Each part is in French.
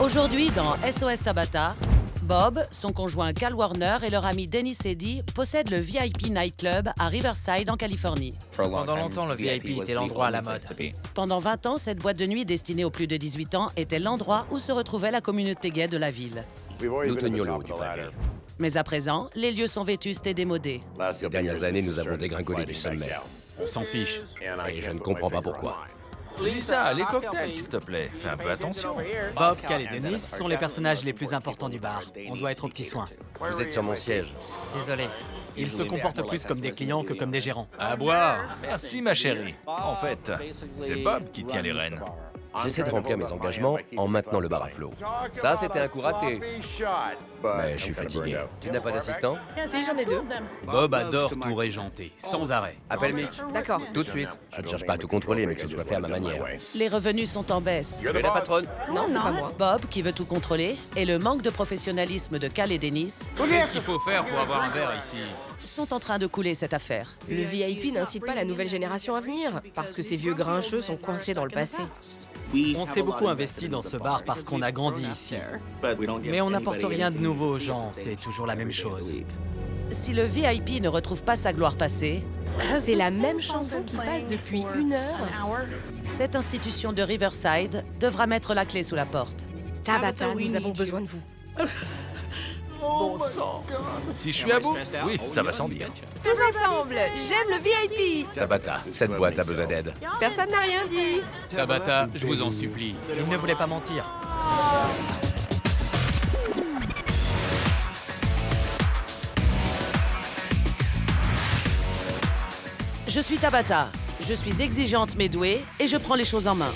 Aujourd'hui, dans SOS Tabata, Bob, son conjoint Cal Warner et leur ami Dennis Eddy possèdent le VIP Nightclub à Riverside, en Californie. Pendant longtemps, le VIP était l'endroit à la mode. Pendant 20 ans, cette boîte de nuit destinée aux plus de 18 ans était l'endroit où se retrouvait la communauté gay de la ville. Nous tenions le haut du panier. Mais à présent, les lieux sont vétustes et démodés. Ces dernières années, nous avons dégringolé du sommet. On s'en fiche. Et je ne comprends pas pourquoi. Lisa, les cocktails, s'il te plaît. Fais un peu attention. Bob, Cal et Dennis sont les personnages les plus importants du bar. On doit être aux petits soins. Vous êtes sur mon siège. Désolé. Ils se comportent plus comme des clients que comme des gérants. À boire. Merci, ma chérie. En fait, c'est Bob qui tient les rênes. J'essaie de remplir mes engagements en maintenant le bar à flot. Ça, c'était un coup raté. Mais je suis fatigué. Tu n'as pas d'assistant? Si, j'en ai deux. Bob adore tout régenter, sans arrêt. Appelle Mitch. D'accord. Tout de suite. Je ne cherche pas à tout contrôler, mais que ce soit fait à ma manière. Les revenus sont en baisse. Tu es la patronne? Non, c'est pas moi. Bob, qui veut tout contrôler, et le manque de professionnalisme de Cal et Dennis Qu'est-ce qu'il faut faire pour avoir un verre ici? sont en train de couler cette affaire. Le VIP n'incite pas la nouvelle génération à venir, parce que ces vieux grincheux sont coincés dans le passé. On s'est beaucoup investi dans ce bar parce qu'on a grandi ici. Mais on n'apporte rien de nouveau aux gens, c'est toujours la même chose. Si le VIP ne retrouve pas sa gloire passée, C'est la même chanson qui passe depuis 1 heure. cette institution de Riverside devra mettre la clé sous la porte. Tabata, nous avons besoin de vous. Bon sang. Si je suis à bout? Oui, ça va sans dire. Tous ensemble, j'aime le VIP. Tabata, cette boîte a besoin d'aide. Personne n'a rien dit. Tabata, je vous en supplie. Il ne voulait pas mentir. Je suis Tabata, je suis exigeante mais douée et je prends les choses en main.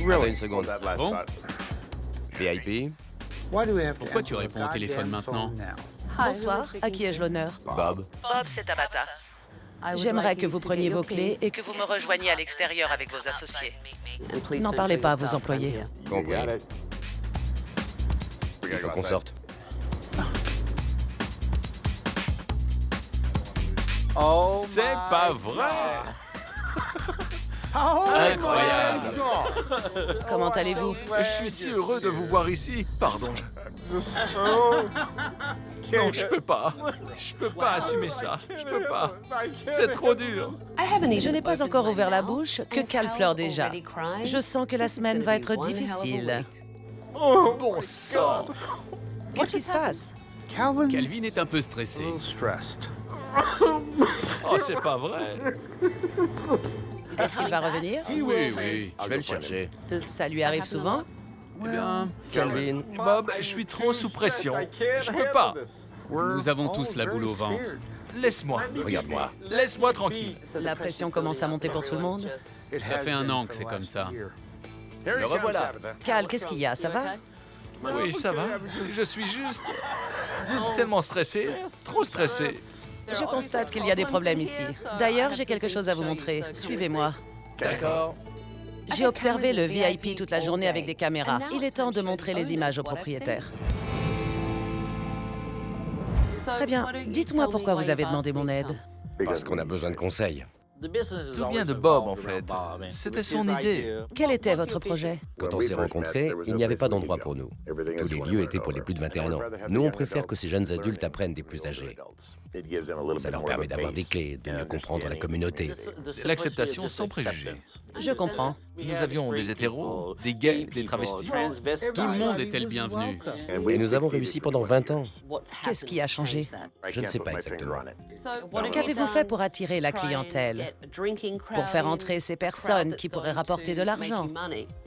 Attends une seconde. Bon, VIP? pourquoi tu réponds au téléphone maintenant? Bonsoir, à qui ai-je l'honneur? Bob? Bob, c'est Tabata. J'aimerais que vous preniez vos clés et que vous me rejoigniez à l'extérieur avec vos associés. N'en parlez pas à vos employés. Compris. Il faut qu'on sorte. C'est pas vrai! Incroyable! Comment allez-vous? Je suis si heureux de vous voir ici. Pardon, Non, je peux pas. Je peux pas assumer ça. Je peux pas. C'est trop dur. Je n'ai pas encore ouvert la bouche que Cal pleure déjà. Je sens que la semaine va être difficile. Bon sang! Qu'est-ce qui se passe? Calvin est un peu stressé. Oh, c'est pas vrai. Est-ce qu'il va revenir? Oui. Je vais le chercher. Ça lui arrive souvent? Eh bien, Calvin? Bob, je suis trop sous pression. Je peux pas. Nous avons tous la boule au ventre. Laisse-moi. Regarde-moi. Laisse-moi tranquille. La pression commence à monter pour tout le monde. Ça fait 1 an que c'est comme ça. Le revoilà. Cal, qu'est-ce qu'il y a? Ça va? Oui, ça va. Je suis juste tellement stressé. Trop stressé. Je constate qu'il y a des problèmes ici. D'ailleurs, j'ai quelque chose à vous montrer. Suivez-moi. D'accord. J'ai observé le VIP toute la journée avec des caméras. Il est temps de montrer les images aux propriétaires. Très bien. Dites-moi pourquoi vous avez demandé mon aide. Parce qu'on a besoin de conseils. Tout vient de Bob, en fait. C'était son idée. Quel était votre projet? Quand on s'est rencontrés, il n'y avait pas d'endroit pour nous. Tous les lieux étaient pour les plus de 21 ans. Nous, on préfère que ces jeunes adultes apprennent des plus âgés. Ça leur permet d'avoir des clés, de mieux comprendre la communauté. L'acceptation sans préjugés. Je comprends. Nous avions des hétéros, des gays, des travestis. Tout le monde était le bienvenu. Et nous avons réussi pendant 20 ans. Qu'est-ce qui a changé? Je ne sais pas exactement. Qu'avez-vous fait pour attirer la clientèle? Pour faire entrer ces personnes qui pourraient rapporter de l'argent?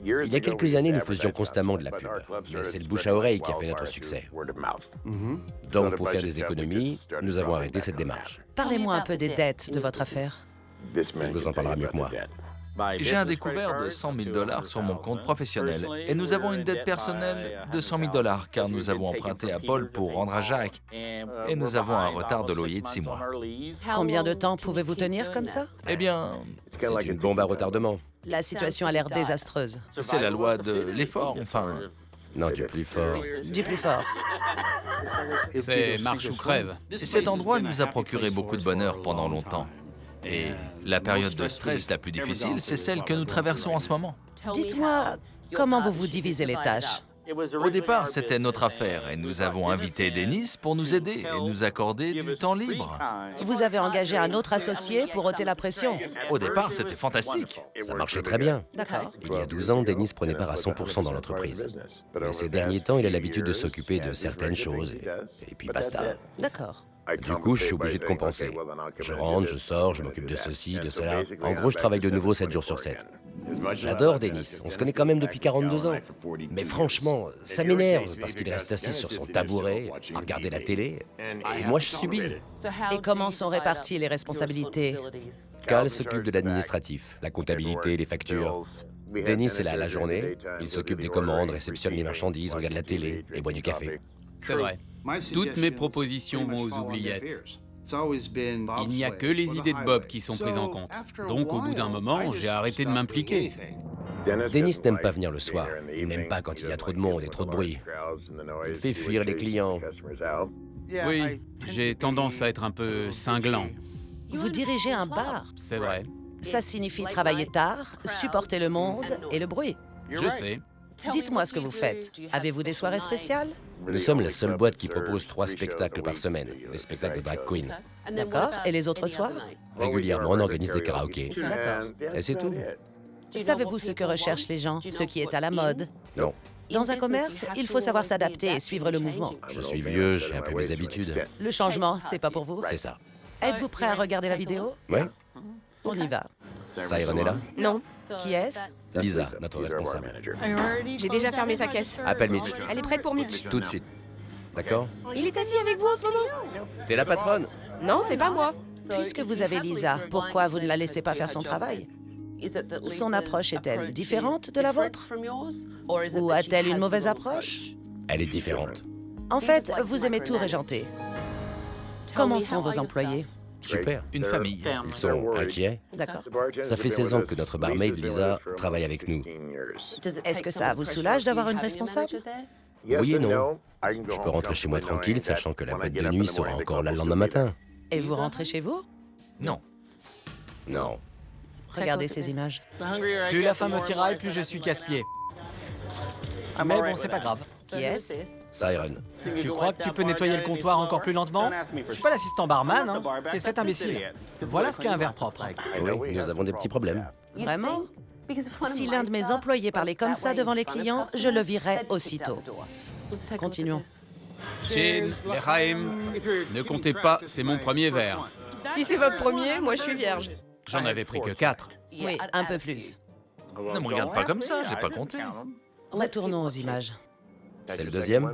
Il y a quelques années, nous faisions constamment de la pub. Mais c'est le bouche à oreille qui a fait notre succès. Donc, pour faire des économies, nous avons arrêté cette démarche. Parlez-moi un peu des dettes de votre affaire. Il vous en parlera mieux que moi. J'ai un découvert de 100 000 $ sur mon compte professionnel et nous avons une dette personnelle de 100 000 $ car nous avons emprunté à Paul pour rendre à Jacques et nous avons un retard de loyer de 6 mois. Combien de temps pouvez-vous tenir comme ça? Eh bien, C'est une bombe à retardement. La situation a l'air désastreuse. c'est la loi de l'effort, enfin. Non, du plus fort. Du plus fort. C'est marche ou crève. Et cet endroit nous a procuré beaucoup de bonheur pendant longtemps. Et la période de stress la plus difficile, c'est celle que nous traversons en ce moment. Dites-moi, comment vous vous divisez les tâches? Au départ, c'était notre affaire et nous avons invité Dennis pour nous aider et nous accorder du temps libre. Vous avez engagé un autre associé pour ôter la pression. Au départ, c'était fantastique. Ça marchait très bien. D'accord. Il y a 12 ans, Dennis prenait part à 100% dans l'entreprise. Mais ces derniers temps, il a l'habitude de s'occuper de certaines choses et puis basta. D'accord. Du coup, je suis obligé de compenser. Je rentre, je sors, je m'occupe de ceci, de cela. En gros, je travaille de nouveau 7 jours sur 7. J'adore Dennis, on se connaît quand même depuis 42 ans. Mais franchement, ça m'énerve parce qu'il reste assis sur son tabouret à regarder la télé. Et moi, je subis. Et comment sont réparties les responsabilités? Cal s'occupe de l'administratif, la comptabilité, les factures. Dennis est là la journée, il s'occupe des commandes, réceptionne les marchandises, regarde la télé et boit du café. C'est vrai. Toutes mes propositions vont aux oubliettes. Il n'y a que les idées de Bob qui sont prises en compte. Donc, au bout d'un moment, j'ai arrêté de m'impliquer. Dennis n'aime pas venir le soir. Il n'aime pas quand il y a trop de monde et trop de bruit. Il fait fuir les clients. Oui, j'ai tendance à être un peu cinglant. Vous dirigez un bar. C'est vrai. Ça signifie travailler tard, supporter le monde et le bruit. Je sais. Dites-moi ce que vous faites. Avez-vous des soirées spéciales? Nous sommes la seule boîte qui propose 3 spectacles par semaine, des spectacles de drag queen. D'accord. Et les autres soirs? Régulièrement, on organise des karaokés. D'accord. Et c'est tout. Savez-vous ce que recherchent les gens? Ce qui est à la mode? Non. Dans un commerce, il faut savoir s'adapter et suivre le mouvement. Je suis vieux, j'ai un peu mes habitudes. Le changement, c'est pas pour vous? C'est ça. Êtes-vous prêt à regarder la vidéo? Ouais. On y va. Siren est là? Non, Qui est-ce? Lisa, notre responsable. j'ai déjà fermé sa caisse. Appelle Mitch. Elle est prête pour Mitch. Tout de suite. D'accord? Il est assis avec vous en ce moment? T'es la patronne? Non, c'est pas moi. Puisque vous avez Lisa, pourquoi vous ne la laissez pas faire son travail? Son approche est-elle différente de la vôtre? Ou a-t-elle une mauvaise approche? Elle est différente. En fait, vous aimez tout régenter. Comment sont vos employés? Super. Une famille. Ils sont inquiets. D'accord. Ça fait 16 ans que notre barmaid, Lisa, travaille avec nous. Est-ce que ça vous soulage d'avoir une responsable? Oui et non. Je peux rentrer chez moi tranquille, sachant que la boîte de nuit sera encore là le lendemain matin. Et vous rentrez chez vous? Non. Non. Regardez ces images. Plus la faim me tiraille, plus je suis casse-pied. Mais bon, c'est pas grave. Qui est-ce? Siren. Tu crois que tu peux nettoyer le comptoir encore plus lentement? Je suis pas l'assistant barman, hein. C'est cet imbécile. Voilà ce qu'est un verre propre. Oui, nous avons des petits problèmes. Vraiment? Si l'un de mes employés parlait comme ça devant les clients, je le virerais aussitôt. Continuons. Chin, Lechaim, ne comptez pas, c'est mon premier verre. Si c'est votre premier, moi je suis vierge. J'en avais pris que 4. Oui, un peu plus. Ne me regarde pas comme ça, j'ai pas compté. Retournons aux images. C'est le deuxième?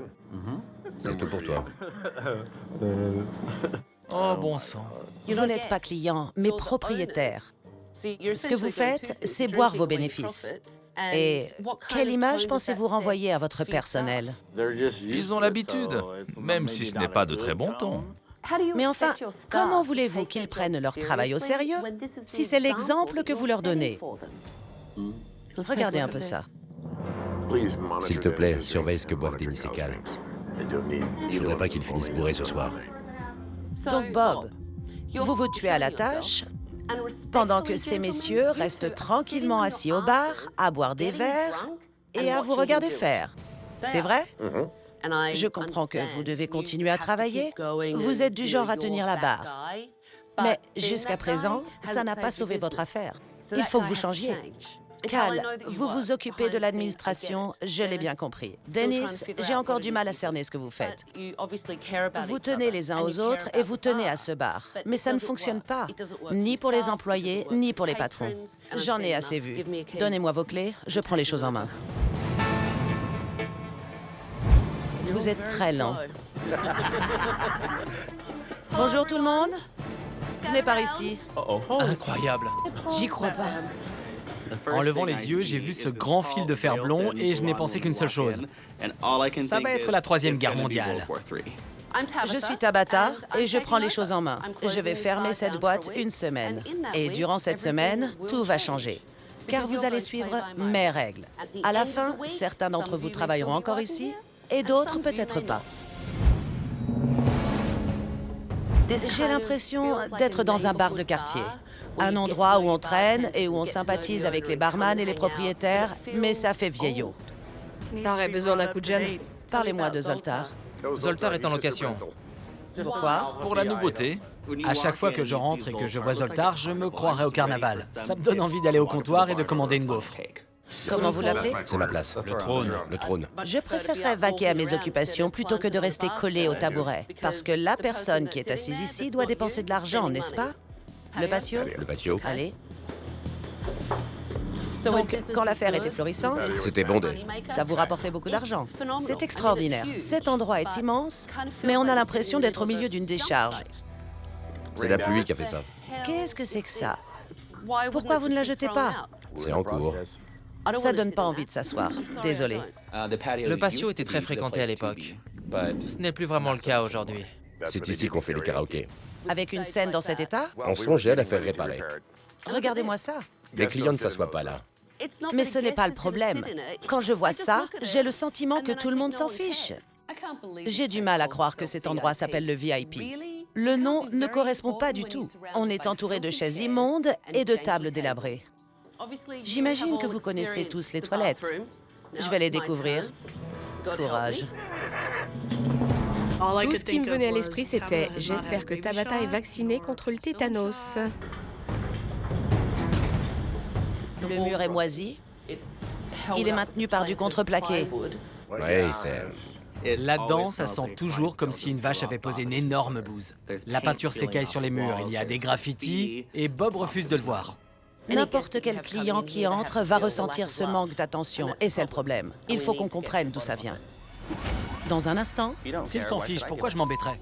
C'est tout pour toi. Oh, bon sang. Vous n'êtes pas client, mais propriétaire. Ce que vous faites, c'est boire vos bénéfices. Et quelle image pensez-vous renvoyer à votre personnel? Ils ont l'habitude, même si ce n'est pas de très bon ton. Mais enfin, comment voulez-vous qu'ils prennent leur travail au sérieux si c'est l'exemple que vous leur donnez? Regardez un peu ça. S'il te plaît, surveille ce que boivent Dennis et Cal. Je voudrais pas qu'ils finissent bourrés ce soir. Donc Bob, vous vous tuez à la tâche pendant que ces messieurs restent tranquillement assis au bar, à boire des verres et à vous regarder faire. C'est vrai? Je comprends que vous devez continuer à travailler. Vous êtes du genre à tenir la barre. Mais jusqu'à présent, ça n'a pas sauvé votre affaire. Il faut que vous changiez. Cal, vous vous occupez de l'administration, je l'ai bien compris. Dennis, j'ai encore du mal à cerner ce que vous faites. Vous tenez les uns aux autres et vous tenez à ce bar. Mais ça ne fonctionne pas, ni pour les employés, ni pour les patrons. J'en ai assez vu. Donnez-moi vos clés, je prends les choses en main. Vous êtes très lent. Bonjour tout le monde. Venez par ici. Incroyable. J'y crois pas. En levant les yeux, j'ai vu ce grand fil de fer blond et je n'ai pensé qu'une seule chose. Ça va être la Troisième Guerre mondiale. Je suis Tabata et je prends les choses en main. Je vais fermer cette boîte une semaine. Et durant cette semaine, tout va changer. Car vous allez suivre mes règles. À la fin, certains d'entre vous travailleront encore ici et d'autres peut-être pas. J'ai l'impression d'être dans un bar de quartier. Un endroit où on traîne et où on sympathise avec les barman et les propriétaires, mais ça fait vieillot. Ça aurait besoin d'un coup de jeune. Parlez-moi de Zoltar. Zoltar est en location. Pourquoi? Pour la nouveauté, À chaque fois que je rentre et que je vois Zoltar, je me croirais au carnaval. Ça me donne envie d'aller au comptoir et de commander une gaufre. Comment vous l'appelez? C'est ma place. Le trône. Le trône. Je préférerais vaquer à mes occupations plutôt que de rester collé au tabouret. Parce que la personne qui est assise ici doit dépenser de l'argent, n'est-ce pas? Le patio? Le patio. Allez. Donc, quand l'affaire était florissante, C'était bondé. ça vous rapportait beaucoup d'argent. C'est extraordinaire. Cet endroit est immense, mais on a l'impression d'être au milieu d'une décharge. C'est la pluie qui a fait ça. Qu'est-ce que c'est que ça? Pourquoi vous ne la jetez pas? C'est en cours. Ça donne pas envie de s'asseoir. Désolé. Le patio était très fréquenté à l'époque. Ce n'est plus vraiment le cas aujourd'hui. C'est ici qu'on fait les karaokés. Avec une scène dans cet état? On songeait à la faire réparer. Regardez-moi ça. Les clients ne s'assoient pas là. Mais ce n'est pas le problème. Quand je vois ça, j'ai le sentiment que tout le monde s'en fiche. J'ai du mal à croire que cet endroit s'appelle le VIP. Le nom ne correspond pas du tout. On est entouré de chaises immondes et de tables délabrées. J'imagine que vous connaissez tous les toilettes. Je vais les découvrir. Courage. Tout ce qui me venait à l'esprit, c'était « J'espère que Tabata est vaccinée contre le tétanos ». Le mur est moisi. Il est maintenu par du contreplaqué. Oui, c'est... Là-dedans, ça sent toujours comme si une vache avait posé une énorme bouse. La peinture s'écaille sur les murs, il y a des graffitis, et Bob refuse de le voir. N'importe quel client qui entre va ressentir ce manque d'attention, et c'est le problème. Il faut qu'on comprenne d'où ça vient. Dans un instant, S'il s'en fiche, pourquoi je m'embêterais?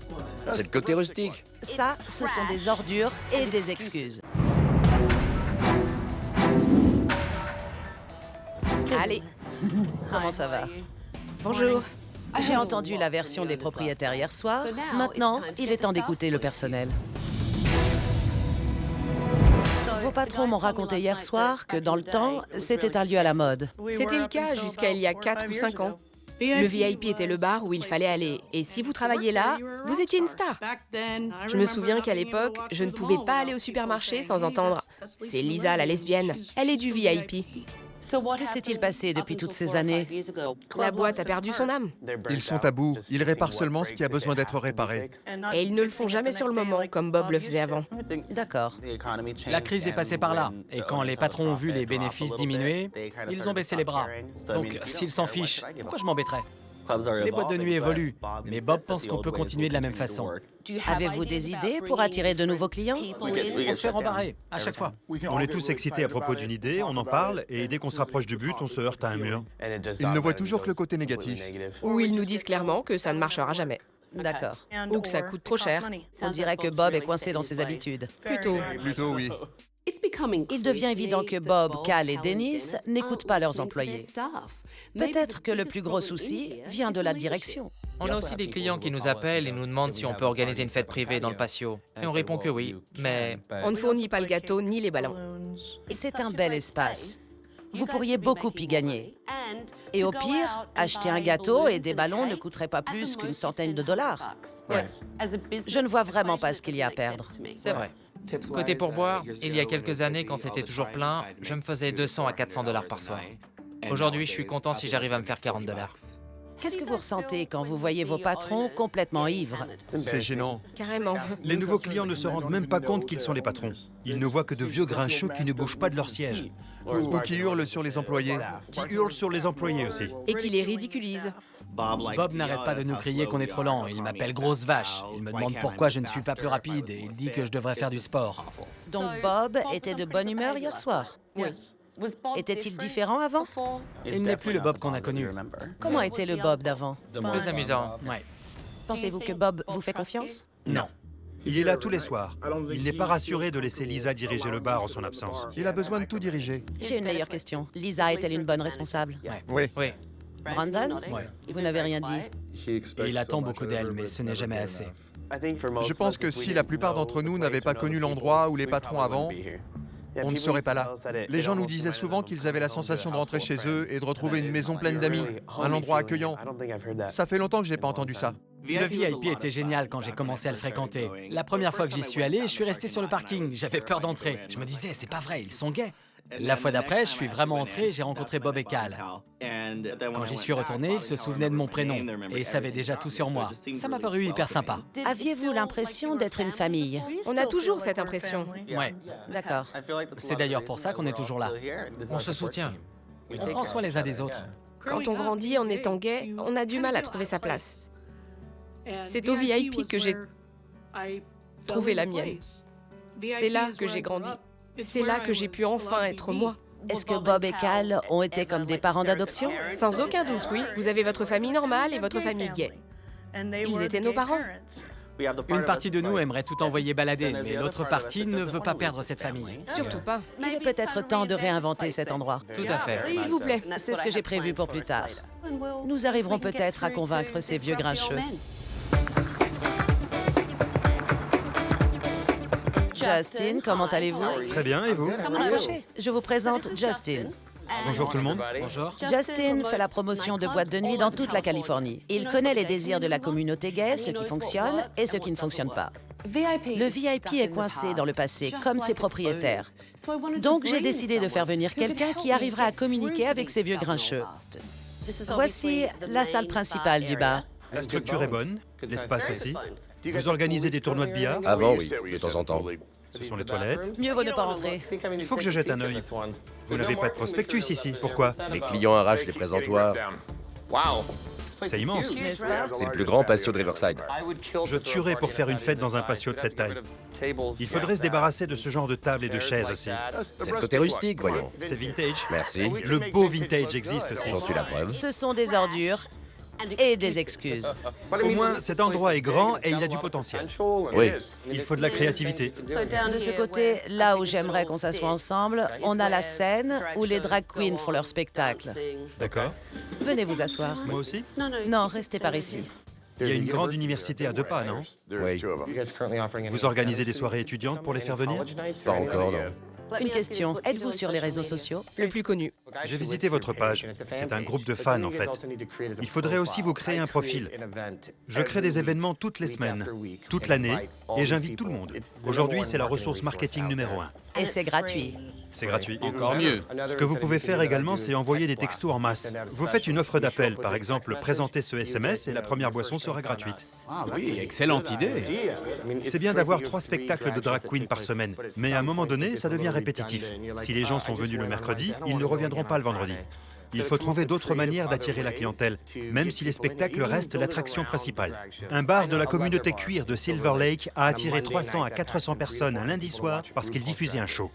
C'est le côté rustique. ça, ce sont des ordures et des excuses. Allez, Comment ça va? bonjour. J'ai entendu la version des propriétaires hier soir. Maintenant, il est temps d'écouter le personnel. Vos patrons m'ont raconté hier soir que dans le temps, c'était un lieu à la mode. C'était le cas jusqu'à il y a 4 ou 5 ans. Le VIP était le bar où il fallait aller. Et si vous travailliez là, vous étiez une star. Je me souviens qu'à l'époque, je ne pouvais pas aller au supermarché sans entendre « C'est Lisa, la lesbienne. Elle est du VIP. Que s'est-il passé depuis toutes ces années? La boîte a perdu son âme. Ils sont à bout. Ils réparent seulement ce qui a besoin d'être réparé. Et ils ne le font jamais sur le moment, comme Bob le faisait avant. D'accord. La crise est passée par là, et quand les patrons ont vu les bénéfices diminuer, ils ont baissé les bras. Donc, s'ils s'en fichent, pourquoi je m'embêterais? Les boîtes de nuit évoluent, mais Bob pense qu'on peut continuer de la même façon. Avez-vous des idées pour attirer de nouveaux clients? On se fait rembarrer, à chaque fois. On est tous excités à propos d'une idée, on en parle, et dès qu'on se rapproche du but, on se heurte à un mur. Ils ne voient toujours que le côté négatif. Ou ils nous disent clairement que ça ne marchera jamais. D'accord. Ou que ça coûte trop cher. On dirait que Bob est coincé dans ses habitudes. Plutôt. Plutôt oui. Il devient évident que Bob, Cal et Dennis n'écoutent pas leurs employés. Peut-être que le plus gros souci vient de la direction. On a aussi des clients qui nous appellent et nous demandent si on peut organiser une fête privée dans le patio. Et on répond que oui, mais On ne fournit pas le gâteau ni les ballons. C'est un bel espace. Vous pourriez beaucoup y gagner. Et au pire, acheter un gâteau et des ballons ne coûterait pas plus qu'une centaine de dollars. Ouais. Je ne vois vraiment pas ce qu'il y a à perdre. c'est vrai. Côté pourboire, il y a quelques années, quand c'était toujours plein, je me faisais 200 à 400 dollars par soir. Aujourd'hui, je suis content si j'arrive à me faire 40 dollars. Qu'est-ce que vous ressentez quand vous voyez vos patrons complètement ivres? C'est gênant. Carrément. Les nouveaux clients ne se rendent même pas compte qu'ils sont les patrons. Ils ne voient que de vieux grincheux qui ne bougent pas de leur siège. Ou qui hurlent sur les employés. Qui hurlent sur les employés aussi. Et qui les ridiculise. Bob n'arrête pas de nous crier qu'on est trop lent. Il m'appelle grosse vache. Il me demande pourquoi je ne suis pas plus rapide et il dit que je devrais faire du sport. Donc Bob était de bonne humeur hier soir? Oui. Était-il différent avant? Il n'est plus le Bob qu'on a connu. Comment était le Bob d'avant? Plus amusant. Ouais. Pensez-vous que Bob vous fait confiance? Non. Il est là tous les soirs. Il n'est pas rassuré de laisser Lisa diriger le bar en son absence. Il a besoin de tout diriger. J'ai une meilleure question. Lisa est-elle une bonne responsable? Oui. Oui. Brandon? Ouais. Vous n'avez rien dit. Et il attend beaucoup d'elle, mais ce n'est jamais assez. Je pense que si la plupart d'entre nous n'avaient pas connu l'endroit ou les patrons avant, on ne serait pas là. Les gens nous disaient souvent qu'ils avaient la sensation de rentrer chez eux et de retrouver une maison pleine d'amis, un endroit accueillant. Ça fait longtemps que j'ai pas entendu ça. Le VIP était génial quand j'ai commencé à le fréquenter. La première fois que j'y suis allé, je suis resté sur le parking. J'avais peur d'entrer. Je me disais, c'est pas vrai, ils sont gays. La fois d'après, je suis vraiment entré et j'ai rencontré Bob et Cal. Quand j'y suis retourné, ils se souvenaient de mon prénom et savaient déjà tout sur moi. Ça m'a paru hyper sympa. Aviez-vous l'impression d'être une famille? On a toujours cette impression. Ouais, D'accord. c'est d'ailleurs pour ça qu'on est toujours là. On se soutient. On prend soin les uns des autres. Quand on grandit en étant gay, on a du mal à trouver sa place. C'est au VIP que j'ai trouvé la mienne. C'est là que j'ai grandi. C'est là que j'ai pu enfin être moi. Est-ce que Bob et Cal ont été comme des parents d'adoption? Sans aucun doute, oui. Vous avez votre famille normale et votre famille gay. Ils étaient nos parents. Une partie de nous aimerait tout envoyer balader, mais l'autre partie ne veut pas perdre cette famille. Surtout pas. Il est peut-être temps de réinventer cet endroit. Tout à fait. S'il vous plaît. C'est ce que j'ai prévu pour plus tard. Nous arriverons peut-être à convaincre ces vieux grincheux. Justin, comment allez-vous? Très bien, et vous? Approchez. Je vous présente Justin. Bonjour tout le monde. Bonjour. Justin fait la promotion de boîtes de nuit dans toute la Californie. Il connaît les désirs de la communauté gay, ce qui fonctionne et ce qui ne fonctionne pas. Le VIP est coincé dans le passé, comme ses propriétaires. Donc j'ai décidé de faire venir quelqu'un qui arrivera à communiquer avec ces vieux grincheux. Voici la salle principale du bar. La structure est bonne, l'espace aussi. Vous organisez des tournois de billard? Avant, oui, de temps en temps. Ce sont les toilettes. Mieux vaut ne pas rentrer. Il faut que je jette un œil. Vous n'avez pas de prospectus ici. Pourquoi? Les clients arrachent les présentoirs. C'est immense. N'est-ce pas? C'est le plus grand patio de Riverside. Je tuerais pour faire une fête dans un patio de cette taille. Il faudrait se débarrasser de ce genre de tables et de chaises aussi. C'est le côté rustique, voyons. C'est vintage. Merci. Le beau vintage existe aussi. J'en suis la preuve. Ce sont des ordures et des excuses. Au moins, cet endroit est grand et il a du potentiel. Oui. Il faut de la créativité. De ce côté, là où j'aimerais qu'on s'assoie ensemble, on a la scène où les drag queens font leur spectacle. D'accord. Venez vous asseoir. Moi aussi? Non, restez par ici. Il y a une grande université à 2 pas, non? Oui. Vous organisez des soirées étudiantes pour les faire venir? Pas encore, non. Une question, êtes-vous sur les réseaux sociaux? Le plus connu. J'ai visité votre page. C'est un groupe de fans, en fait. Il faudrait aussi vous créer un profil. Je crée des événements toutes les semaines, toute l'année, et j'invite tout le monde. Aujourd'hui, c'est la ressource marketing numéro 1. Et c'est gratuit. C'est gratuit. Encore mieux. Ce que vous pouvez faire également, c'est envoyer des textos en masse. Vous faites une offre d'appel, par exemple, présentez ce SMS et la première boisson sera gratuite. Oui, excellente idée. C'est bien d'avoir 3 spectacles de drag queen par semaine, mais à un moment donné, ça devient répétitif. Si les gens sont venus le mercredi, ils ne reviendront pas le vendredi. Il faut trouver d'autres manières d'attirer la clientèle, même si les spectacles restent l'attraction principale. Un bar de la communauté queer de Silver Lake a attiré 300 à 400 personnes un lundi soir parce qu'il diffusait un show.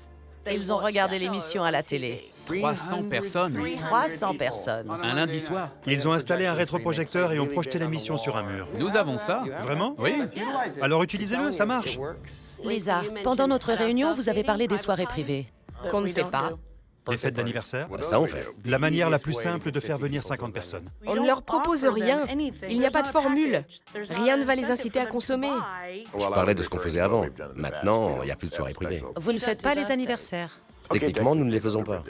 Ils ont regardé l'émission à la télé. 300 personnes. 300 personnes. Un lundi soir. Ils ont installé un rétroprojecteur et ont projeté l'émission sur un mur. Nous avons ça. Vraiment? Oui. Alors utilisez-le, ça marche. Lisa, pendant notre réunion, vous avez parlé des soirées privées. Qu'on ne fait pas. Les fêtes d'anniversaire? Ça, on fait. La manière la plus simple de faire venir 50 personnes. On ne leur propose rien. Il n'y a pas de formule. Rien ne va les inciter à consommer. Je parlais de ce qu'on faisait avant. Maintenant, il n'y a plus de soirée privée. Vous ne faites pas les anniversaires. Techniquement, nous ne les faisons pas.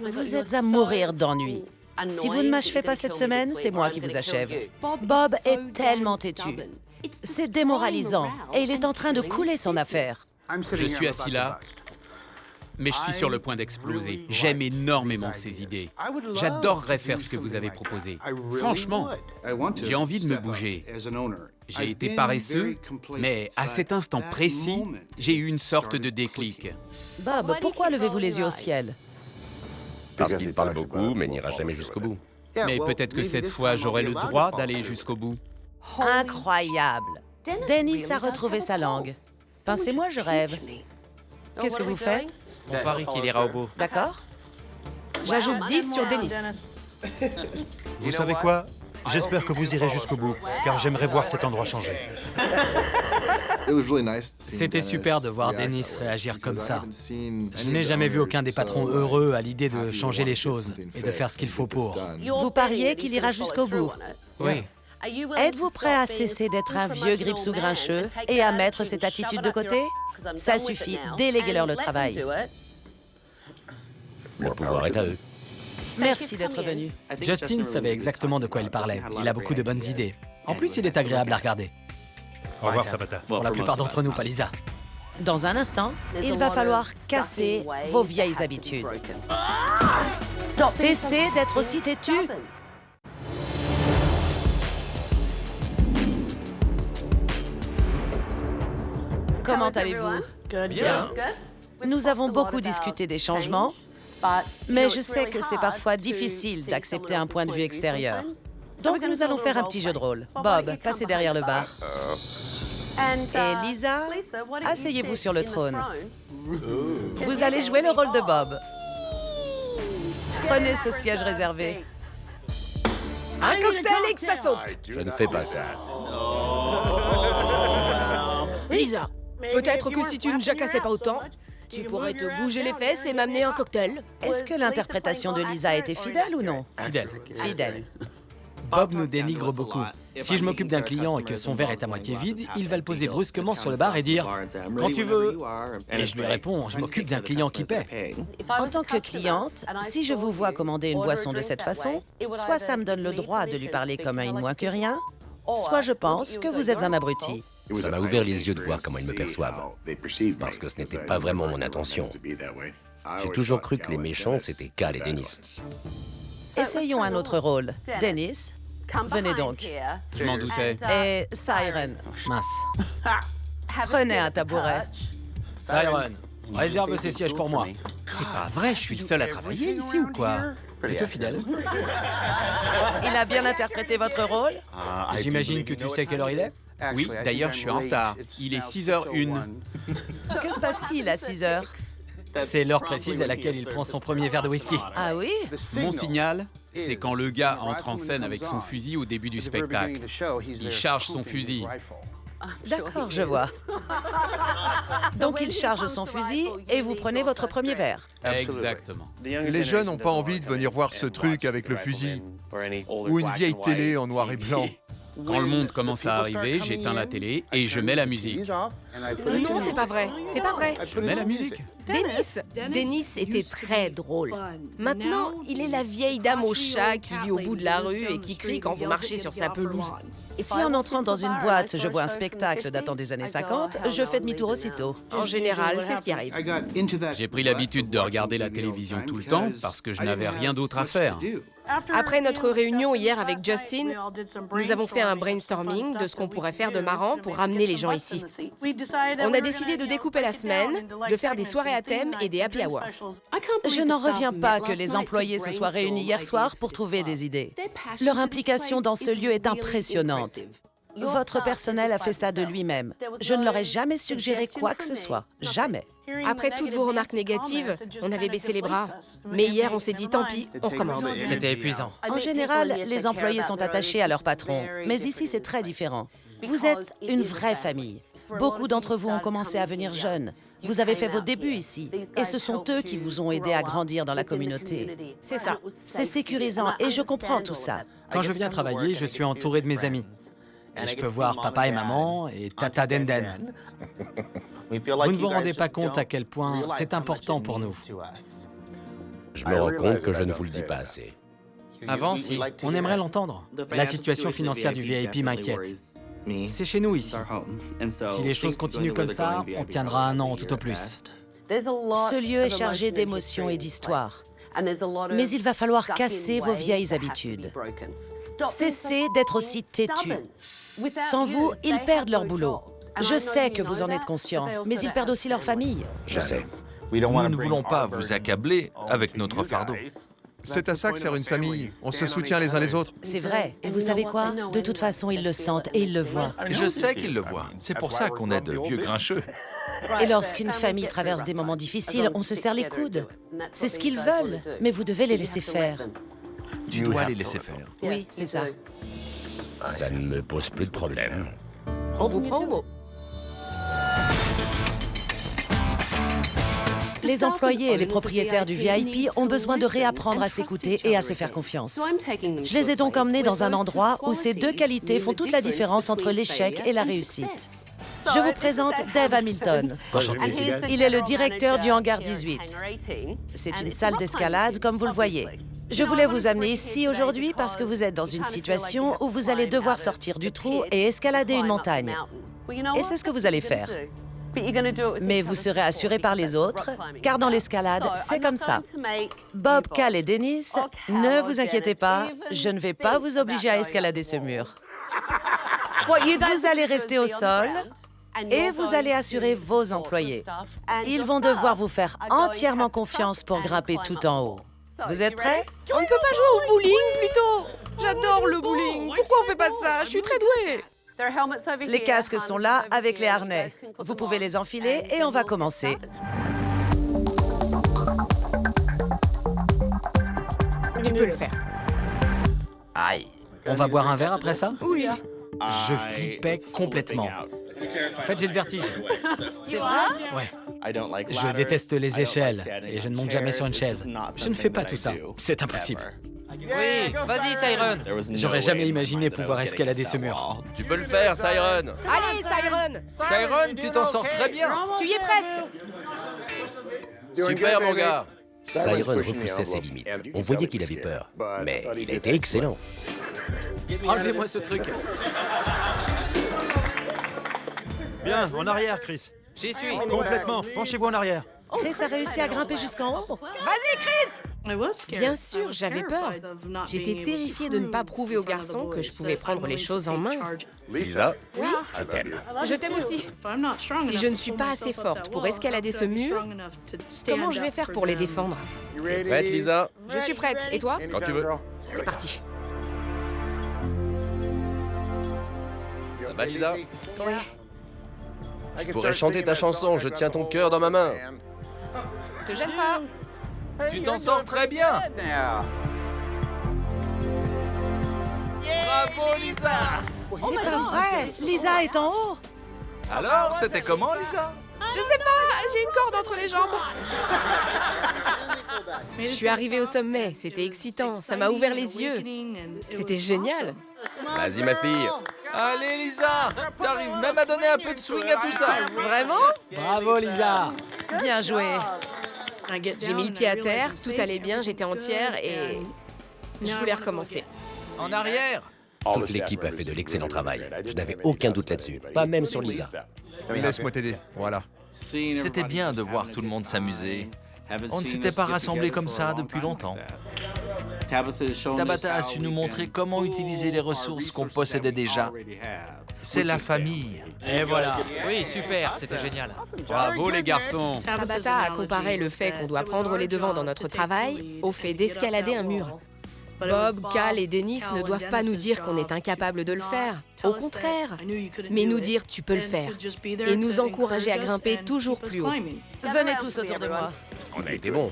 Vous êtes à mourir d'ennui. Si vous ne m'achevez pas cette semaine, c'est moi qui vous achève. Bob est tellement têtu. C'est démoralisant et il est en train de couler son affaire. Je suis assis là, mais je suis sur le point d'exploser. J'aime énormément ces idées. J'adorerais faire ce que vous avez proposé. Franchement, j'ai envie de me bouger. J'ai été paresseux, mais à cet instant précis, j'ai eu une sorte de déclic. Bob, pourquoi levez-vous les yeux au ciel? Parce qu'il parle beaucoup, mais n'ira jamais jusqu'au bout. Mais peut-être que cette fois, j'aurai le droit d'aller jusqu'au bout. Incroyable. Dennis a retrouvé sa langue. Pensez-moi, je rêve. Qu'est-ce que vous faites? On parie qu'il ira au bout. D'accord? J'ajoute 10 sur Dennis. Vous savez quoi? J'espère que vous irez jusqu'au bout, car j'aimerais voir cet endroit changer. C'était super de voir Dennis réagir comme ça. Je n'ai jamais vu aucun des patrons heureux à l'idée de changer les choses et de faire ce qu'il faut pour. Vous pariez qu'il ira jusqu'au bout. Oui. Êtes-vous prêt à cesser d'être un vieux gripsou grincheux et à mettre cette attitude de côté? Ça suffit, déléguez-leur le travail. Le pouvoir est à eux. Merci d'être venu. Justin savait exactement de quoi il parlait. Il a beaucoup de bonnes idées. En plus, il est agréable à regarder. Au revoir, Tabata. Pour la plupart d'entre nous, pas Lisa. Dans un instant, il va falloir casser vos vieilles habitudes. Cessez d'être aussi têtu. Comment allez-vous? Bien. Nous avons beaucoup discuté des changements, mais je sais que c'est parfois difficile d'accepter un point de vue extérieur. Donc nous allons faire un petit jeu de rôle. Bob, passez derrière le bar. Et Lisa, asseyez-vous sur le trône. Vous allez jouer le rôle de Bob. Prenez ce siège réservé. Un cocktail et que ça saute. Je ne fais pas ça. Lisa, peut-être que si tu ne jacassais pas autant, tu pourrais te bouger les fesses et m'amener un cocktail. Est-ce que l'interprétation de Lisa était fidèle ou non? Fidèle. Fidèle. Bob nous dénigre beaucoup. Si je m'occupe d'un client et que son verre est à moitié vide, il va le poser brusquement sur le bar et dire « Quand tu veux ». Et je lui réponds « Je m'occupe d'un client qui paie ». En tant que cliente, si je vous vois commander une boisson de cette façon, soit ça me donne le droit de lui parler comme à une moins que rien, soit je pense que vous êtes un abruti. Ça m'a ouvert les yeux de voir comment ils me perçoivent. Parce que ce n'était pas vraiment mon intention. J'ai toujours cru que les méchants, c'était Cal et Dennis. Essayons un autre rôle. Dennis, venez donc. Je m'en doutais. Et Siren, Mince. prenez un tabouret. Siren, réserve ces sièges pour moi. C'est pas vrai, je suis le seul à travailler ici ou quoi? Plutôt fidèle. Il a bien interprété votre rôle? J'imagine que tu sais quelle heure il est? Oui, d'ailleurs, je suis en retard. Il est 6h01. Que se passe-t-il à 6 heures? C'est l'heure précise à laquelle il prend son premier verre de whisky. Ah oui? Mon signal, c'est quand le gars entre en scène avec son fusil au début du spectacle. Il charge son fusil. D'accord, je vois. Donc il charge son fusil et vous prenez votre premier verre. Exactement. Les jeunes n'ont pas envie de venir voir ce truc avec le fusil. Ou une vieille télé en noir et blanc. Quand le monde commence à arriver, j'éteins la télé et je mets la musique. Non, c'est pas vrai. C'est pas vrai. Je mets la musique. Dennis était très drôle. Maintenant, il est la vieille dame au chat qui vit au bout de la rue et qui crie quand vous marchez sur sa pelouse. Si en entrant dans une boîte, je vois un spectacle datant des années 50, je fais demi-tour aussitôt. En général, c'est ce qui arrive. J'ai pris l'habitude de regarder la télévision tout le temps parce que je n'avais rien d'autre à faire. Après notre réunion hier avec Justin, nous avons fait un brainstorming de ce qu'on pourrait faire de marrant pour ramener les gens ici. On a décidé de découper la semaine, de faire des soirées à thème et des happy hours. Je n'en reviens pas que les employés se soient réunis hier soir pour trouver des idées. Leur implication dans ce lieu est impressionnante. Votre personnel a fait ça de lui-même. Je ne leur ai jamais suggéré quoi que ce soit. Jamais. Après toutes vos remarques négatives, on avait baissé les bras. Mais hier, on s'est dit, tant pis, on recommence. C'était épuisant. En général, les employés sont attachés à leur patron. Mais ici, c'est très différent. Vous êtes une vraie famille. Beaucoup d'entre vous ont commencé à venir jeunes. Vous avez fait vos débuts ici. Et ce sont eux qui vous ont aidé à grandir dans la communauté. C'est ça. C'est sécurisant et je comprends tout ça. Quand je viens travailler, je suis entouré de mes amis. Et je peux voir papa et maman et tata Denden. Vous ne vous rendez pas compte à quel point c'est important pour nous. Je me rends compte que je ne vous le dis pas assez. Avant, si. On aimerait l'entendre. La situation financière du VIP m'inquiète. C'est chez nous ici. Si les choses continuent comme ça, on tiendra un an tout au plus. Ce lieu est chargé d'émotions et d'histoires. Mais il va falloir casser vos vieilles habitudes. Cessez d'être aussi têtus. Sans vous, ils perdent leur boulot. Je sais que vous en êtes conscient, mais ils perdent aussi leur famille. Je sais. Nous ne voulons pas vous accabler avec notre fardeau. C'est à ça que sert une famille. On se soutient les uns les autres. C'est vrai. Et vous savez quoi? De toute façon, ils le sentent et ils le voient. Je sais qu'ils le voient. C'est pour ça qu'on est de vieux grincheux. Et lorsqu'une famille traverse des moments difficiles, on se serre les coudes. C'est ce qu'ils veulent, mais vous devez les laisser faire. Tu dois les laisser faire. Oui, c'est ça. Ça ne me pose plus de problème. On vous prend au mot. Les employés et les propriétaires du VIP ont besoin de réapprendre à s'écouter et à se faire confiance. Je les ai donc emmenés dans un endroit où ces deux qualités font toute la différence entre l'échec et la réussite. Je vous présente Dave Hamilton. Il est le directeur du hangar 18. C'est une salle d'escalade, comme vous le voyez. Je voulais vous amener ici aujourd'hui parce que vous êtes dans une situation où vous allez devoir sortir du trou et escalader une montagne. Et c'est ce que vous allez faire. Mais vous serez assuré par les autres, car dans l'escalade, c'est comme ça. Bob, Cal et Dennis, ne vous inquiétez pas, je ne vais pas vous obliger à escalader ce mur. Vous allez rester au sol et vous allez assurer vos employés. Ils vont devoir vous faire entièrement confiance pour grimper tout en haut. Vous êtes prêts? On ne peut pas jouer au bowling, plutôt? J'adore le bowling. Pourquoi on fait pas ça? Je suis très douée. Les casques sont là avec les harnais. Vous pouvez les enfiler et on va commencer. Tu peux le faire. Aïe. On va boire un verre après ça? Oui. Je flippais complètement. En fait, j'ai le vertige. C'est vrai? Ouais. Je déteste les échelles et je ne monte jamais sur une chaise. Je ne fais pas tout ça. C'est impossible. Oui, vas-y, Siren. J'aurais jamais imaginé pouvoir escalader ce mur. Tu peux le faire, Siren. Allez, Siren. Siren, tu t'en sors très bien. Tu y es presque. Super, mon gars. Siren repoussait ses limites. On voyait qu'il avait peur, mais il était excellent. Enlevez-moi ce truc. Bien, en arrière, Chris. J'y suis. Complètement. Penchez-vous en arrière. Chris a réussi à grimper jusqu'en haut. Vas-y, Chris. Bien sûr, j'avais peur. J'étais terrifiée de ne pas prouver aux garçons que je pouvais prendre les choses en main. Lisa, Oui, je t'aime. je t'aime aussi. Si je ne suis pas assez forte pour escalader ce mur, comment je vais faire pour les défendre? Prête, Lisa? Je suis prête. Et toi? Quand tu veux. C'est parti. Ça va, Lisa? Ouais. Je pourrais chanter ta chanson, je tiens ton cœur dans ma main. Te gêne pas. Tu t'en sors très bien. Bravo, Lisa. C'est pas vrai! Lisa est en haut! Alors, c'était comment, Lisa? Je sais pas, j'ai une corde entre les jambes. Je suis arrivée au sommet, c'était excitant, ça m'a ouvert les yeux. C'était génial. Vas-y, ma fille. Allez, Lisa. T'arrives même à donner un peu de swing à tout ça. Vraiment? Bravo, Lisa. Bien joué! J'ai mis le pied à terre, tout allait bien, j'étais entière et je voulais recommencer. En arrière. Toute l'équipe a fait de l'excellent travail. Je n'avais aucun doute là-dessus, pas même sur Lisa. Laisse-moi t'aider. Voilà. C'était bien de voir tout le monde s'amuser. On ne s'était pas rassemblés comme ça depuis longtemps. Tabata a su nous montrer comment utiliser les ressources qu'on possédait déjà. C'est la famille. Et voilà. Oui, super, c'était génial. Bravo, les garçons. Tabata a comparé le fait qu'on doit prendre les devants dans notre travail au fait d'escalader un mur. Bob, Cal et Dennis ne doivent pas nous dire qu'on est incapable de le faire. Au contraire, mais nous dire tu peux le faire et nous encourager à grimper toujours plus haut. Venez tous autour de moi. On a été bons.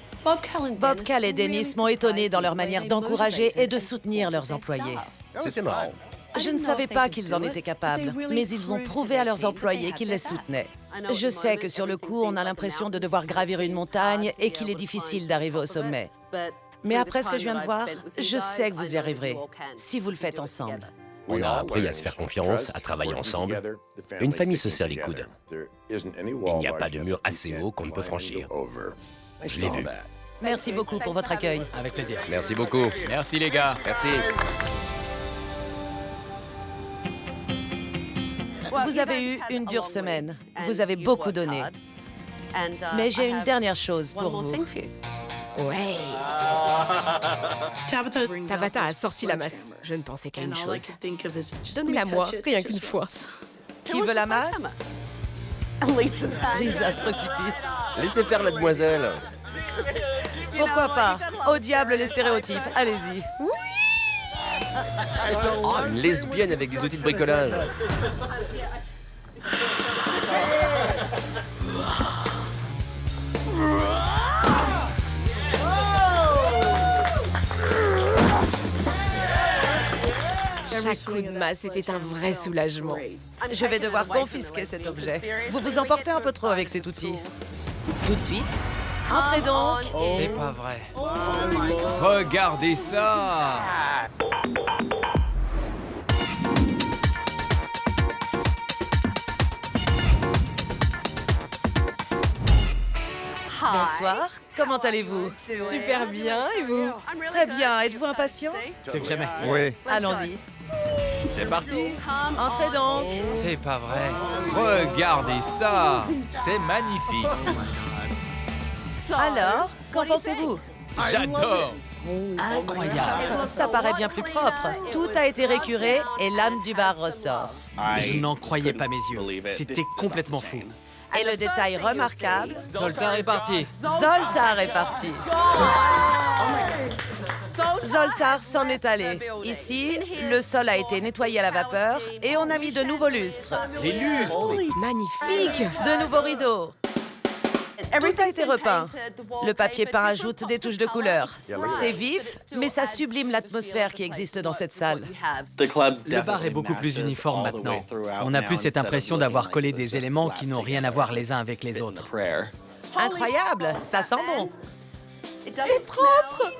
Bob, Cal et Dennis m'ont étonné dans leur manière d'encourager et de soutenir leurs employés. C'était marrant. Je ne savais pas qu'ils en étaient capables, mais ils ont prouvé à leurs employés qu'ils les soutenaient. Je sais que sur le coup, on a l'impression de devoir gravir une montagne et qu'il est difficile d'arriver au sommet. Mais après ce que je viens de voir, je sais que vous y arriverez, si vous le faites ensemble. On a appris à se faire confiance, à travailler ensemble. Une famille se serre les coudes. Il n'y a pas de mur assez haut qu'on ne peut franchir. Je l'ai vu. Merci beaucoup pour votre accueil. Avec plaisir. Merci beaucoup. Merci, les gars. Merci. Vous avez eu une dure semaine. Vous avez beaucoup donné. Mais j'ai une dernière chose pour vous. Ouais. Tabata a sorti la masse. Je ne pensais qu'à une chose. Donnez-la moi, rien qu'une fois. Qui veut la masse? Lisa se précipite. Laissez faire la demoiselle. Pourquoi pas? Au diable les stéréotypes, allez-y. Oh, une lesbienne avec des outils de bricolage. Chaque coup de masse était un vrai soulagement. Je vais devoir confisquer cet objet. Vous vous emportez un peu trop avec cet outil. Tout de suite, entrez donc. C'est pas vrai. Regardez ça. Bonsoir. comment allez-vous? Super bien, et vous? Très bien, êtes-vous impatient? Plus que jamais. Oui. Allons-y. C'est parti. Entrez donc. C'est pas vrai. Regardez ça. C'est magnifique. Alors, qu'en pensez-vous? J'adore. Incroyable. Ça paraît bien plus propre. Tout a été récuré et l'âme du bar ressort. Je n'en croyais pas mes yeux. C'était complètement fou. Et le détail remarquable, Zoltar est parti. Zoltar est parti. Zoltar s'en est allé. Ici, le sol a été nettoyé à la vapeur et on a mis de nouveaux lustres. Les lustres. Magnifique! De nouveaux rideaux. Tout a été repeint. Le papier peint ajoute des touches de couleur. C'est vif, mais ça sublime l'atmosphère qui existe dans cette salle. Le bar est beaucoup plus uniforme maintenant. On n'a plus cette impression d'avoir collé des éléments qui n'ont rien à voir les uns avec les autres. Incroyable, ça sent bon. C'est propre.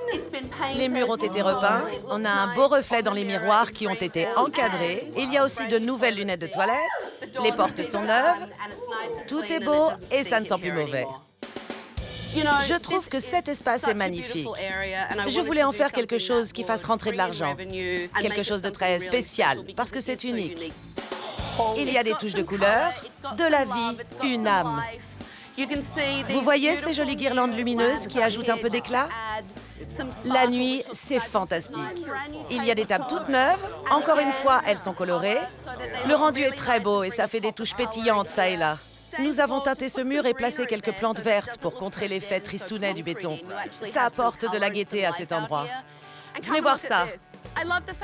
Les murs ont été repeints, on a un beau reflet dans les miroirs qui ont été encadrés. Il y a aussi de nouvelles lunettes de toilette, les portes sont neuves, tout est beau et ça ne sent plus mauvais. Je trouve que cet espace est magnifique. Je voulais en faire quelque chose qui fasse rentrer de l'argent, quelque chose de très spécial, parce que c'est unique. Il y a des touches de couleur, de la vie, une âme. Vous voyez ces jolies guirlandes lumineuses qui ajoutent un peu d'éclat? La nuit, c'est fantastique. Il y a des tables toutes neuves. Encore une fois, elles sont colorées. Le rendu est très beau et ça fait des touches pétillantes ça et là. Nous avons teinté ce mur et placé quelques plantes vertes pour contrer l'effet tristounet du béton. Ça apporte de la gaieté à cet endroit. Venez voir ça.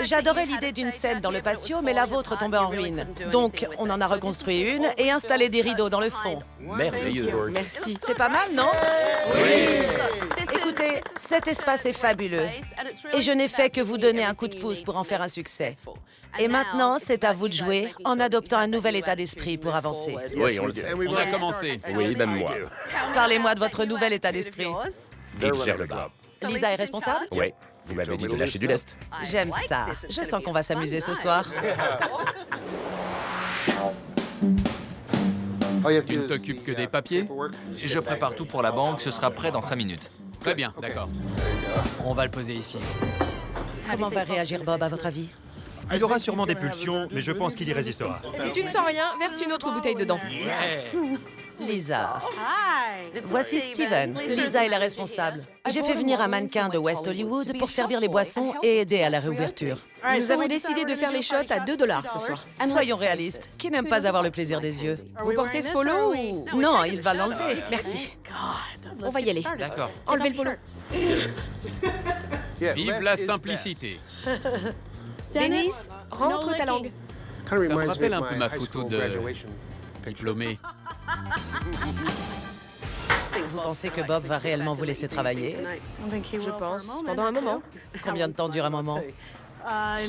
J'adorais l'idée d'une scène dans le patio, mais la vôtre tombait en ruine. Donc, on en a reconstruit une et installé des rideaux dans le fond. Merveilleux. Merci. C'est pas mal, non? Oui! Écoutez, cet espace est fabuleux. Et je n'ai fait que vous donner un coup de pouce pour en faire un succès. Et maintenant, c'est à vous de jouer en adoptant un nouvel état d'esprit pour avancer. Oui, on le sait. On a commencé. Oui, même moi. Parlez-moi de votre nouvel état d'esprit. Il gère le bar. Lisa est responsable? Oui. Vous m'avez dit de lâcher du lest. J'aime ça. Je sens qu'on va s'amuser ce soir. Tu ne t'occupes que des papiers? Je prépare tout pour la banque, ce sera prêt dans 5 minutes. Très bien, d'accord. On va le poser ici. Comment va réagir Bob, à votre avis? Il aura sûrement des pulsions, mais je pense qu'il y résistera. Si tu ne sens rien, verse une autre bouteille dedans. Lisa. Voici Steven. Lisa est la responsable. J'ai fait venir un mannequin de West Hollywood pour servir les boissons et aider à la réouverture. Nous avons décidé de faire les shots à 2 $ ce soir. Soyons réalistes. Qui n'aime pas avoir le plaisir des yeux? Vous portez ce polo ou... Non, il va l'enlever. Merci. On va y aller. D'accord. Enlevez le polo. Vive la simplicité. Dennis, rentre ta langue. Ça me rappelle un peu ma photo de diplômé. Vous pensez que Bob va réellement vous laisser travailler? Je pense, pendant un moment. Combien de temps dure un moment?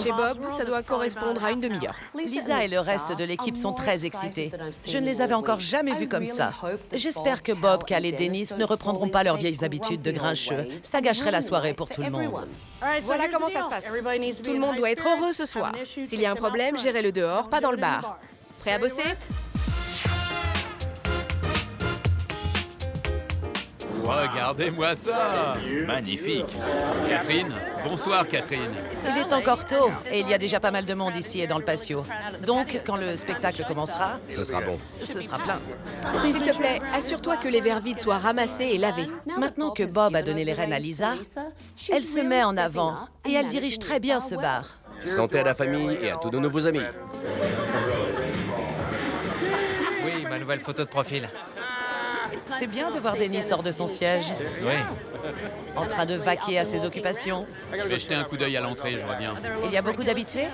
Chez Bob, ça doit correspondre à une demi-heure. Lisa et le reste de l'équipe sont très excités. Je ne les avais encore jamais vus comme ça. J'espère que Bob, Cal et Dennis ne reprendront pas leurs vieilles habitudes de grincheux. Ça gâcherait la soirée pour tout le monde. Voilà comment ça se passe. Tout le monde doit être heureux ce soir. S'il y a un problème, gérez-le dehors, pas dans le bar. Prêt à bosser? Regardez-moi ça. Magnifique. Catherine, bonsoir Catherine. Il est encore tôt et il y a déjà pas mal de monde ici et dans le patio. Donc, quand le spectacle commencera, Ce sera bon. ce sera plein. S'il te plaît, assure-toi que les verres vides soient ramassés et lavés. Maintenant que Bob a donné les rênes à Lisa, elle se met en avant et elle dirige très bien ce bar. Santé à la famille et à tous nos nouveaux amis. Oui, ma nouvelle photo de profil. C'est bien de voir Dennis hors de son siège, Oui. en train de vaquer à ses occupations. Je vais jeter un coup d'œil à l'entrée, je reviens. Il y a beaucoup d'habitués,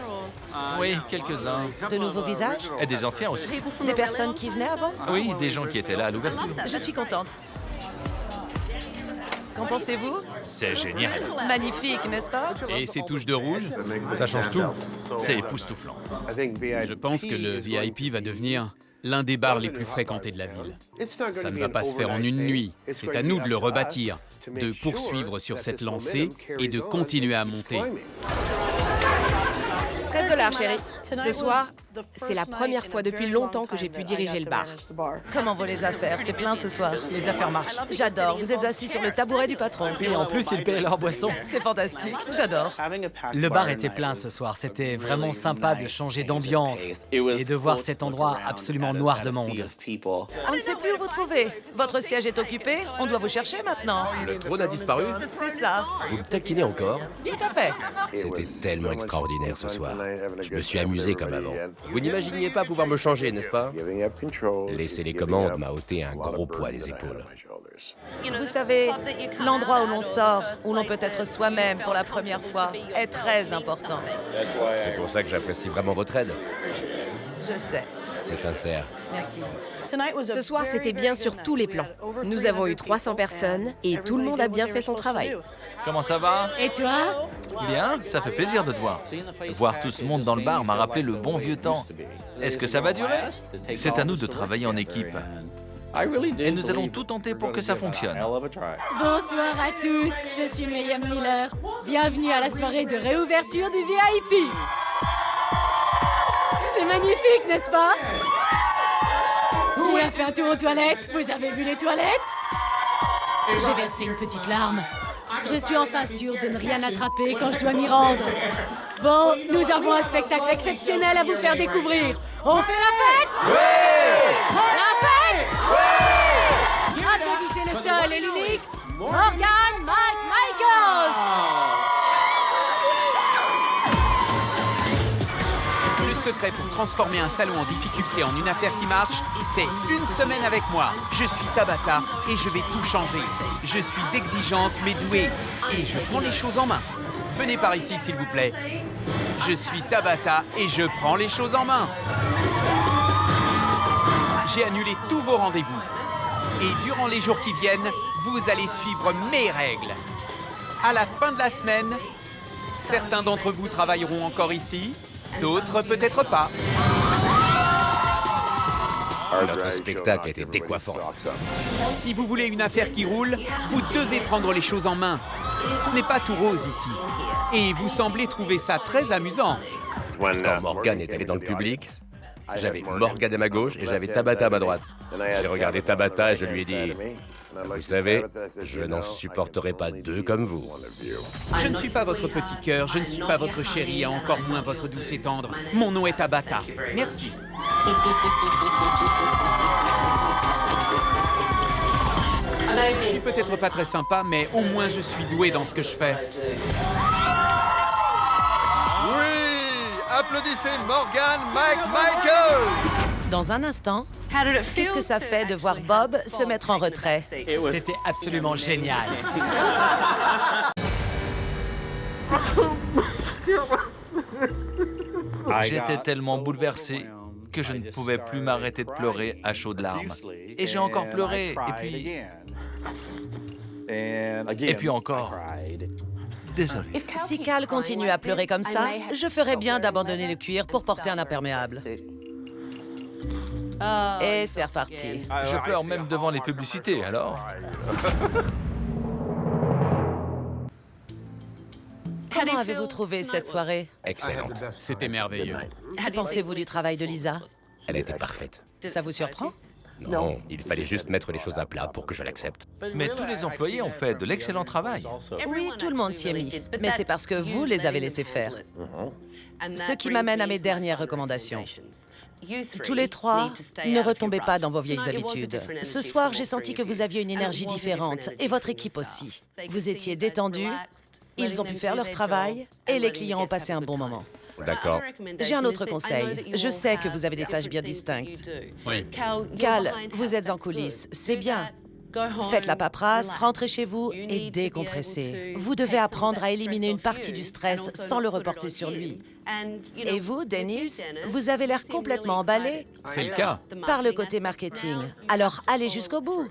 Oui, quelques-uns. de nouveaux visages, Et des anciens aussi. des personnes qui venaient avant. Oui, des gens qui étaient là à l'ouverture. Je suis contente. Qu'en pensez-vous? C'est génial. Magnifique, n'est-ce pas? Et ces touches de rouge? Ça change tout. C'est époustouflant. Je pense que le VIP va devenir l'un des bars les plus fréquentés de la ville. Ça ne va pas se faire en une nuit. C'est à nous de le rebâtir, de poursuivre sur cette lancée et de continuer à monter. 13 $, chérie. Ce soir, C'est la première fois depuis longtemps que j'ai pu diriger le bar. Comment vont les affaires? C'est plein ce soir. Les affaires marchent. J'adore, vous êtes assis sur le tabouret du patron. Et en plus, ils paient leur boisson. C'est fantastique, j'adore. Le bar était plein ce soir. C'était vraiment sympa de changer d'ambiance et de voir cet endroit absolument noir de monde. On ne sait plus où vous trouver. Votre siège est occupé, on doit vous chercher maintenant. Le trône a disparu? C'est ça, Vous me taquinez encore? tout à fait. C'était tellement extraordinaire ce soir. Je me suis amusé comme avant. Vous n'imaginiez pas pouvoir me changer, n'est-ce pas? Laisser les commandes m'a ôté un gros poids des épaules. Vous savez, l'endroit où l'on sort, où l'on peut être soi-même pour la première fois, est très important. C'est pour ça que j'apprécie vraiment votre aide. Je sais, C'est sincère. merci. Ce soir, c'était bien sur tous les plans. Nous avons eu 300 personnes et tout le monde a bien fait son travail. Comment ça va? Et toi? Bien, ça fait plaisir de te voir. Voir tout ce monde dans le bar m'a rappelé le bon vieux temps. Est-ce que ça va durer? C'est à nous de travailler en équipe. Et nous allons tout tenter pour que ça fonctionne. Bonsoir à tous, je suis Mayhem Miller. Bienvenue à la soirée de réouverture du VIP. C'est magnifique, n'est-ce pas? Qui a fait un tour aux toilettes? Vous avez vu les toilettes? J'ai versé une petite larme. Je suis enfin sûre de ne rien attraper quand je dois m'y rendre. Bon, nous avons un spectacle exceptionnel à vous faire découvrir. On fait la fête? Oui! La fête? Oui! Applaudissez le seul et l'unique Morgan Michaels! Le secret pour transformer un salon en difficulté en une affaire qui marche, c'est une semaine avec moi. Je suis Tabata et je vais tout changer. Je suis exigeante mais douée et je prends les choses en main. Venez par ici s'il vous plaît. Je suis Tabata et je prends les choses en main. J'ai annulé tous vos rendez-vous. Et durant les jours qui viennent, vous allez suivre mes règles. À la fin de la semaine, certains d'entre vous travailleront encore ici, d'autres peut-être pas. Notre spectacle était décoiffant. Si vous voulez une affaire qui roule, vous devez prendre les choses en main. Ce n'est pas tout rose ici. Et vous semblez trouver ça très amusant. Quand Morgan est allé dans le public, j'avais Morgan à ma gauche et j'avais Tabata à ma droite. J'ai regardé Tabata et je lui ai dit « Vous savez, je n'en supporterai pas deux comme vous. » Je ne suis pas votre petit cœur, je ne suis pas votre chérie et encore moins votre douce et tendre. Mon nom est Tabata. Merci. Je suis peut-être pas très sympa, mais au moins je suis doué dans ce que je fais. Oui! Applaudissez Morgan Michaels! Dans un instant, qu'est-ce que ça fait de voir Bob se mettre en retrait? C'était absolument génial. J'étais tellement bouleversé que je ne pouvais plus m'arrêter de pleurer à chaudes larmes. Et j'ai encore pleuré, et puis encore. Désolé. Si Cal continue à pleurer comme ça, je ferais bien d'abandonner le cuir pour porter un imperméable. Et c'est reparti. Je pleure même devant les publicités, alors. Comment avez-vous trouvé cette soirée? Excellente. C'était merveilleux. Que pensez-vous du travail de Lisa? Elle était parfaite. Ça vous surprend? Non, il fallait juste mettre les choses à plat pour que je l'accepte. Mais tous les employés ont fait de l'excellent travail. Oui, tout le monde s'y est mis. Mais c'est parce que vous les avez laissés faire. Ce qui m'amène à mes dernières recommandations. Tous les trois, ne retombez pas dans vos vieilles habitudes. Ce soir, j'ai senti que vous aviez une énergie différente, et votre équipe aussi. Vous étiez détendus, ils ont pu faire leur travail, et les clients ont passé un bon moment. D'accord. J'ai un autre conseil. Je sais que vous avez des tâches bien distinctes. Oui. Cal, vous êtes en coulisses, c'est bien. Faites la paperasse, rentrez chez vous et décompressez. Vous devez apprendre à éliminer une partie du stress sans le reporter sur lui. Et vous, Dennis, vous avez l'air complètement emballé C'est le cas. par le côté marketing. Alors allez jusqu'au bout.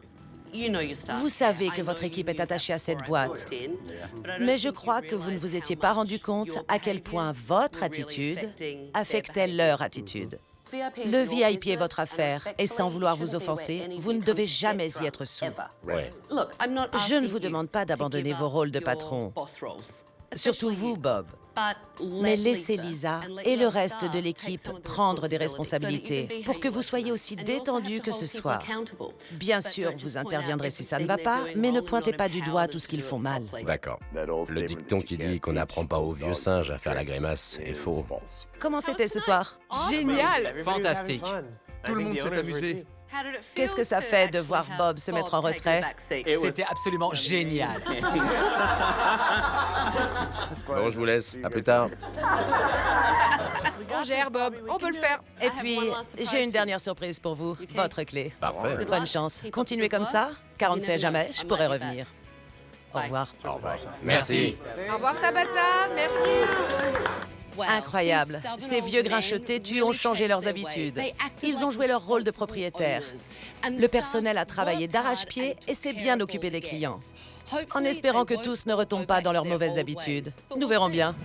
Vous savez que votre équipe est attachée à cette boîte. Mais je crois que vous ne vous étiez pas rendu compte à quel point votre attitude affectait leur attitude. Le VIP est votre affaire, et sans vouloir vous offenser, vous ne devez jamais y être sous. Ouais. Je ne vous demande pas d'abandonner vos rôles de patron. Surtout vous, Bob. Mais laissez Lisa et le reste de l'équipe prendre des responsabilités pour que vous soyez aussi détendus que ce soir. Bien sûr, vous interviendrez si ça ne va pas, mais ne pointez pas du doigt tout ce qu'ils font mal. D'accord. Le dicton qui dit qu'on n'apprend pas aux vieux singes à faire la grimace est faux. Comment c'était ce soir? Génial! Fantastique. Tout le monde s'est amusé. Qu'est-ce que ça fait de voir Bob se mettre en retrait? C'était absolument génial. Bon, je vous laisse. À plus tard. On gère, Bob. On peut le faire. Et puis, j'ai une dernière surprise pour vous. Votre clé. Parfait. Bonne chance. Continuez comme ça, car on ne sait jamais, je pourrais revenir. Au revoir. Au revoir. Merci. Au revoir, Tabata. Merci. Incroyable. Ces vieux grincheux têtus ont changé leurs habitudes. Ils ont joué leur rôle de propriétaire. Le personnel a travaillé d'arrache-pied et s'est bien occupé des clients. En espérant que tous ne retombent pas dans leurs mauvaises habitudes. Nous verrons bien.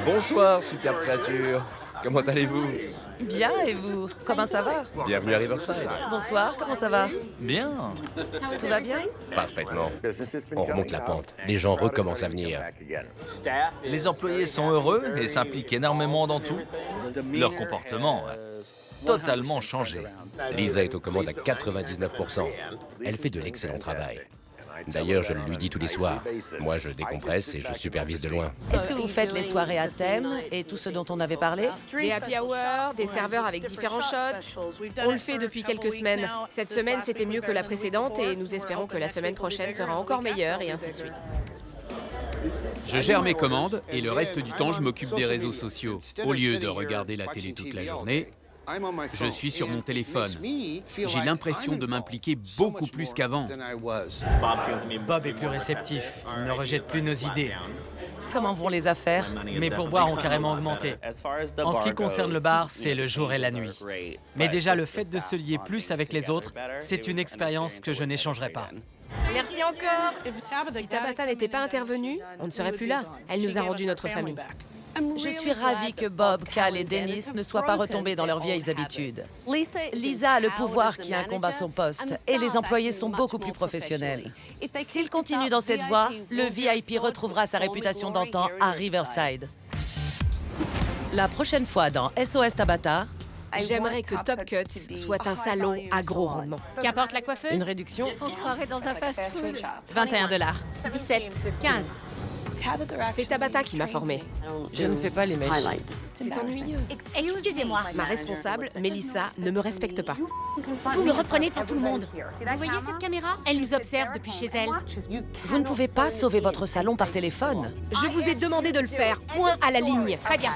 Bonsoir, superbe créature. Comment allez-vous? Bien, et vous? Comment ça va? Bienvenue à Riverside. Bonsoir, comment ça va? Bien. Tout va bien? Parfaitement. On remonte la pente. Les gens recommencent à venir. Les employés sont heureux et s'impliquent énormément dans tout. Leur comportement a totalement changé. Lisa est aux commandes à 99%. Elle fait de l'excellent travail. D'ailleurs, je le lui dis tous les soirs. Moi, je décompresse et je supervise de loin. Est-ce que vous faites les soirées à thème et tout ce dont on avait parlé? Des happy hours, des serveurs avec différents shots. On le fait depuis quelques semaines. Cette semaine, c'était mieux que la précédente et nous espérons que la semaine prochaine sera encore meilleure et ainsi de suite. Je gère mes commandes et le reste du temps, je m'occupe des réseaux sociaux. Au lieu de regarder la télé toute la journée, je suis sur mon téléphone. J'ai l'impression de m'impliquer beaucoup plus qu'avant. Bob est plus réceptif. Il ne rejette plus nos idées. Comment vont les affaires? Mes pourboires ont carrément augmenté. En ce qui concerne le bar, c'est le jour et la nuit. Mais déjà, le fait de se lier plus avec les autres, c'est une expérience que je n'échangerai pas. Merci encore. Si Tabata n'était pas intervenue, on ne serait plus là. Elle nous a rendu notre famille. Je suis ravie que Bob, Cal et Dennis ne soient pas retombés dans leurs vieilles habitudes. Lisa a le pouvoir qui incombe à son poste et les employés sont beaucoup plus professionnels. S'il continue dans cette voie, le VIP retrouvera sa réputation d'antan à Riverside. La prochaine fois dans SOS Tabata, J'aimerais que Top Cuts soit un salon à gros rendement. Qu'importe la coiffeuse? Une réduction? On se croirait dans un fast-food. 21 $. 17, 15. C'est Tabata qui m'a formée. Je ne fais pas les mèches. C'est ennuyeux. Excusez-moi. Ma responsable, Mélissa, ne me respecte pas. Vous me reprenez devant tout le monde. Vous voyez cette caméra? Elle nous observe depuis chez elle. vous ne pouvez pas sauver votre salon par téléphone. Je vous ai demandé de le faire. Point à la ligne. Très bien.